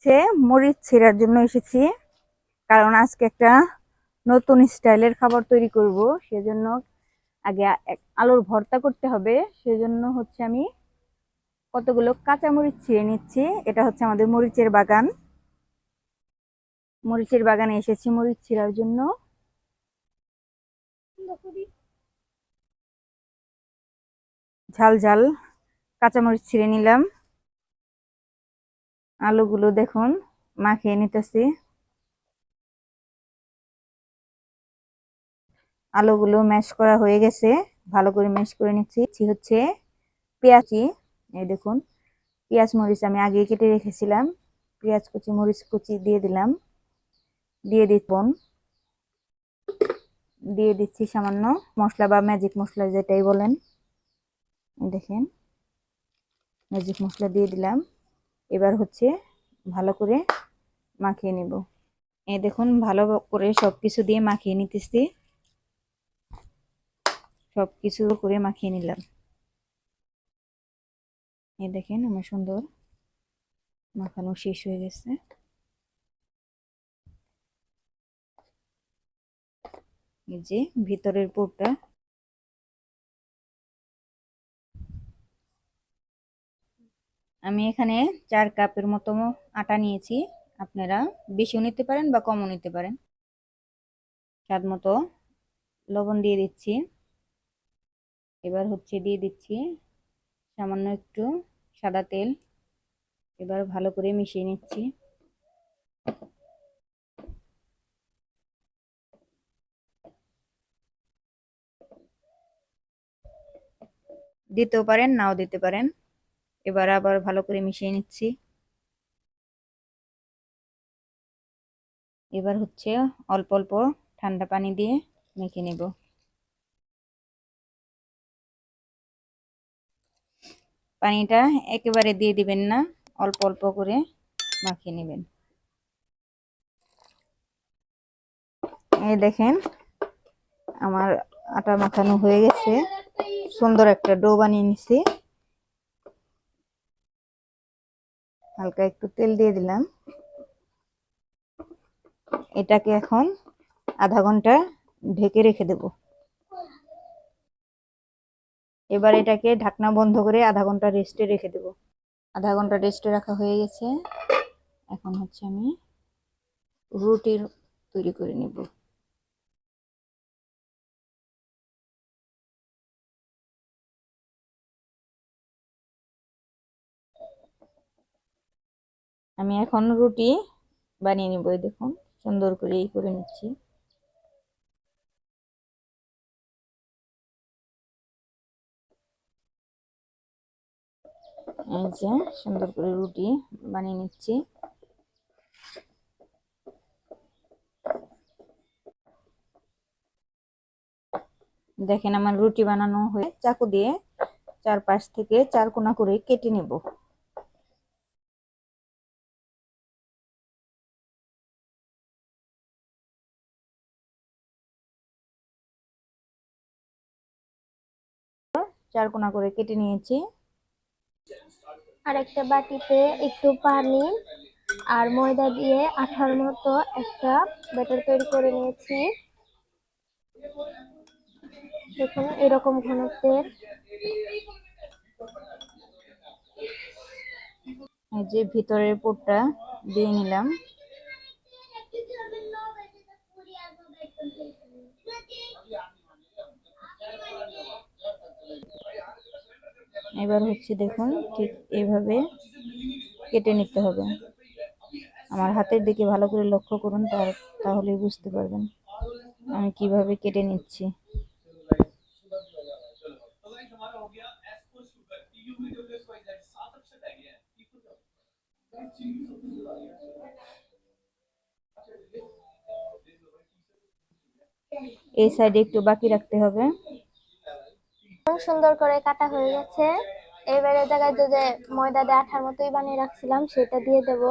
সে মরিচ ছিঁড়ার জন্য এসেছি, কারণ আজকে একটা নতুন স্টাইলের খাবার তৈরি করব। সেজন্য আগে আলুর ভর্তা করতে হবে। সেজন্য হচ্ছে আমি কতগুলো কাঁচা মরিচ ছিঁড়ে নিচ্ছি। এটা হচ্ছে আমাদের মরিচের বাগান। মরিচের বাগানে এসেছি মরিচ ছিঁড়ার জন্য। ঝাল ঝাল কাঁচা মরিচ ছিঁড়ে নিলাম। আলুগুলো দেখুন মাখিয়ে নিতেছি। আলুগুলো ম্যাশ করা হয়ে গেছে, ভালো করে ম্যাশ করে নিচ্ছি। হচ্ছে পেঁয়াজি, এই দেখুন পেঁয়াজ মরিচ আমি আগে কেটে রেখেছিলাম। পেঁয়াজ কুচি মরিচ কুচি দিয়ে দিলাম, দিয়ে দিচ্ছি দিয়ে দিচ্ছি সামান্য মশলা বা ম্যাজিক মশলা যেটাই বলেন। দেখেন ম্যাজিক মশলা দিয়ে দিলাম। এবার হচ্ছে ভালো করে মাখিয়ে নিব। এই দেখুন ভালো করে সবকিছু দিয়ে মাখিয়ে নিতেছি। সবকিছু করে মাখিয়ে নিলাম। এই দেখেন আমার সুন্দর মাখানো শেষ হয়ে গেছে। এই যে ভিতরের পুরটা। আমি এখানে 4 কাপের মতো আটা নিয়েছি। আপনারা বেশিও নিতে পারেন বা কমও নিতে পারেন। স্বাদ মতো লবণ দিয়ে দিচ্ছি। এবার হচ্ছে দিয়ে দিচ্ছি সামান্য একটু সাদা তেল। এবার ভালো করে মিশিয়ে নিচ্ছি। দিতেও পারেন নাও দিতে পারেন। এবার আবার ভালো করে মিশিয়ে নিচ্ছি। এবার হচ্ছে অল্প অল্প ঠান্ডা পানি দিয়ে মেখে নেব। পানিটা একেবারে দিয়ে দিবেন না, অল্প অল্প করে মাখিয়ে নেবেন। এই দেখেন আমার আটা মাখানো হয়ে গেছে, সুন্দর একটা ডো বানিয়ে নিছি। হালকা একটু তেল দিয়ে দিলাম। এটাকে এখন আধা ঘন্টা ঢেকে রেখে দেব। এবার এটাকে ঢাকনা বন্ধ করে আধা ঘন্টা রেস্টে রেখে দেব। আধা ঘন্টা রেস্টে রাখা হয়ে গেছে। এখন হচ্ছে আমি রুটির তৈরি করে নেব। আমি এখন রুটি বানিয়ে নিব। দেখুন সুন্দর করে এই করে নিচ্ছি। এই যে সুন্দর করে রুটি বানিয়ে নিচ্ছি। দেখেন আমার রুটি বানানো হয়ে চাকু দিয়ে 4 পাশ থেকে 4 কোনা করে কেটে নেব। চার কোনা করে কেটে নিয়েছি। আর একটা বাটিতে একটু পানি আর ময়দা দিয়ে আঠার মতো একটা ব্যাটার তৈরি করে নিয়েছি। দেখুন এরকম ঘনত্বের। এই যে ভিতরের পুরটা দিয়ে নিলাম। এবার হচ্ছে দেখুন ঠিক এইভাবে কেটে নিতে হবে। আমার হাতের দিকে ভালো করে লক্ষ্য করুন, তাহলেই বুঝতে পারবেন আমি কিভাবে কেটে নিচ্ছি। এই সাইডে একটু বাকি রাখতে হবে। সুন্দর করে কাটা হয়ে গেছে। এবারে জায়গায় যে ময়দা দিয়ে আঠার মতোই বানিয়ে রাখছিলাম সেটা দিয়ে দেব।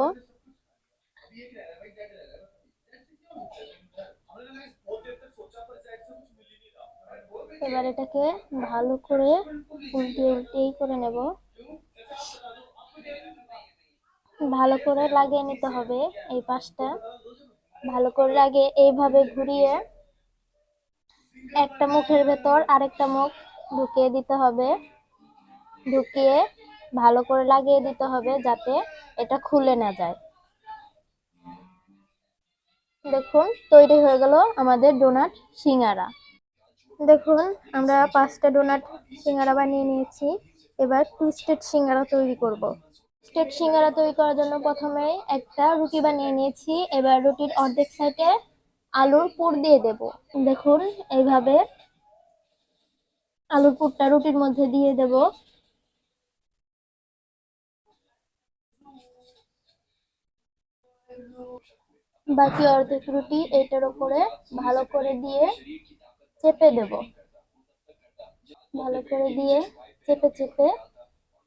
এবার এটাকে ভালো করে উল্টিয়ে উল্টিয়ে করে নেব। ভালো করে লাগিয়ে নিতে হবে। এই পাশটা ভালো করে লাগিয়ে এইভাবে ঘুরিয়ে একটা মুখের ভেতর আরেকটা মুখ ঢুকিয়ে দিতে হবে। ঢুকিয়ে ভালো করে লাগিয়ে দিতে হবে যাতে এটা খুলে না যায়। দেখুন তৈরি হয়ে গেল আমাদের ডোনাট সিঙ্গারা। দেখুন আমরা 5টা ডোনাট সিঙ্গারা বানিয়ে নিয়েছি। এবার টুইস্টেড সিঙ্গারা তৈরি করব। টুইস্টেড সিঙ্গারা তৈরি করার জন্য প্রথমে একটা রুটি বানিয়ে নিয়েছি। এবার রুটির অর্ধেক সাইডে আলুর পুর দিয়ে দেব। দেখুন এইভাবে আলুর পুরটা রুটির মধ্যে দিয়ে দেব। বাকি অর্ধেক রুটি এটার উপরে ভালো করে দিয়ে চেপে দেব। ভালো করে দিয়ে চেপে চেপে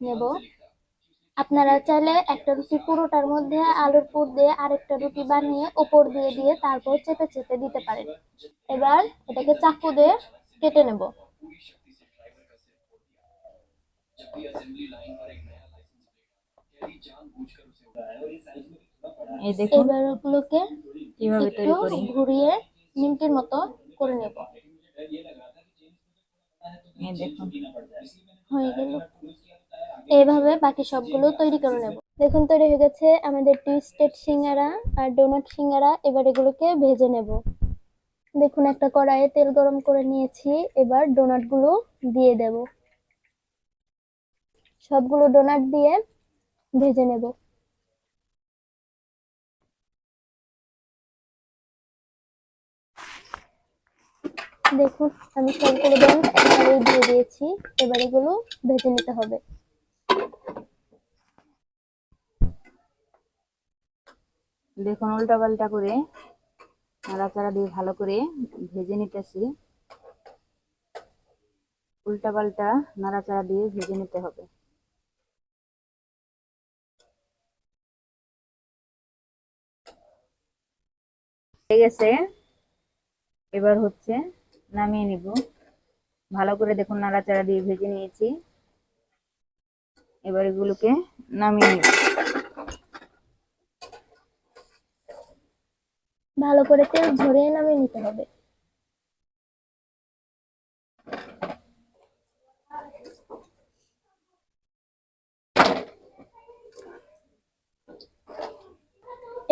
নেব। আপনারা চাইলে একটা রুটি পুরোটার মধ্যে আলুর পুর দিয়ে আরেকটা রুটি বানিয়ে উপর দিয়ে দিয়ে তারপর চেপে চেপে দিতে পারেন। এবার এটাকে চাকু দিয়ে কেটে নেব। এই দেখুন এবার ওগুলোকে কিভাবে একটু তৈরি করি। ঘুরিয়ে নিমটির মতো করে নেব। এই দেখুন হয়ে গেল। এইভাবে বাকি সবগুলো তৈরি করে নেব। দেখুন তৈরি হয়ে গেছে আমাদের টুইস্টেড সিঙ্গারা আর ডোনাট সিঙ্গারা। এবার এগুলোকে ভেজে নেব। দেখুন একটা কড়াইয়ে তেল গরম করে নিয়েছি। এবার ডোনাট গুলো দিয়ে দেব। সবগুলো ডোনাট দিয়ে ভেজে নেব। দেখুন আমি সবগুলো ডোনাট একবারেই দিয়ে দিয়েছি। এবার এগুলো ভেজে নিতে হবে। দেখুন উল্টা পাল্টা করে নাড়াচাড়া দিয়ে ভালো করে ভেজে নিতেছি। উল্টা পাল্টা নাড়াচাড়া দিয়ে ভেজে নিতে হবে। হয়ে গেছে, এবার হচ্ছে নামিয়ে নিব। ভালো করে দেখুন নাড়াচাড়া দিয়ে ভেজে নিয়েছি। এবার এগুলোকে নামিয়ে নিব। ভালো করে তেল ঝরিয়ে নামিয়ে নিতে হবে।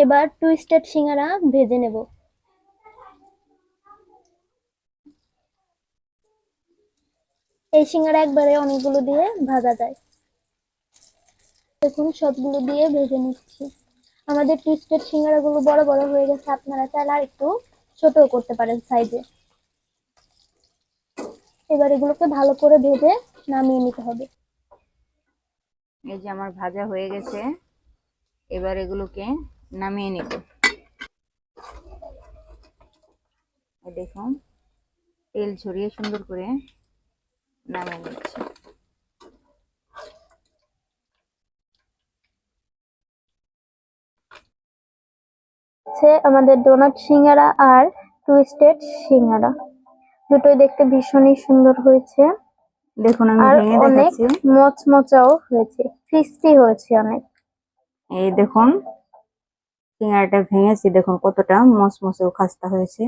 এবার টুইস্টেড সিঙ্গারা ভেজে নেব। এই সিঙ্গারা একবারে অনেকগুলো দিয়ে ভাজা যায়। দেখুন সবগুলো দিয়ে ভেজে নিচ্ছি। আমাদের টুইস্টেড সিঙ্গারাগুলো বড় বড় হয়ে গেছে। আপনারা চাইলে আর একটু ছোটও করতে পারেন সাইজে। এবার এগুলোকে ভালো করে ভেজে নামিয়ে নিতে হবে। এই যে আমার ভাজা হয়ে গেছে, এবার এগুলোকে নামিয়ে নিব। দেখুন তেল ছড়িয়ে সুন্দর করে নামিয়ে নিচ্ছি। আমাদের ডোনাট সিঙ্গারা আর টুইস্টেড সিঙ্গারা দুটোই দেখতে ভীষণই সুন্দর হয়েছে। দেখুন আমি আর ভেঙে অনেক দেখাচ্ছি। মচমচাও হয়েছে, ক্রিস্পি হয়েছে অনেক। এই দেখুন সিঙ্গারাটা ভেঙেছি, দেখুন কতটা মচমচে ও খাস্তা হয়েছে।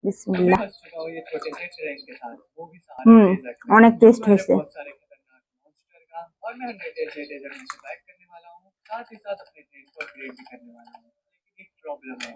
বিসমিল্লাহ। অনেক টেস্ট হয়েছে। और मैं 100 डेज में से बैक करने वाला हूँ, साथ ही साथ अपने टेस्ट को अपग्रेड भी करने वाला हूँ। लेकिन एक प्रॉब्लम है,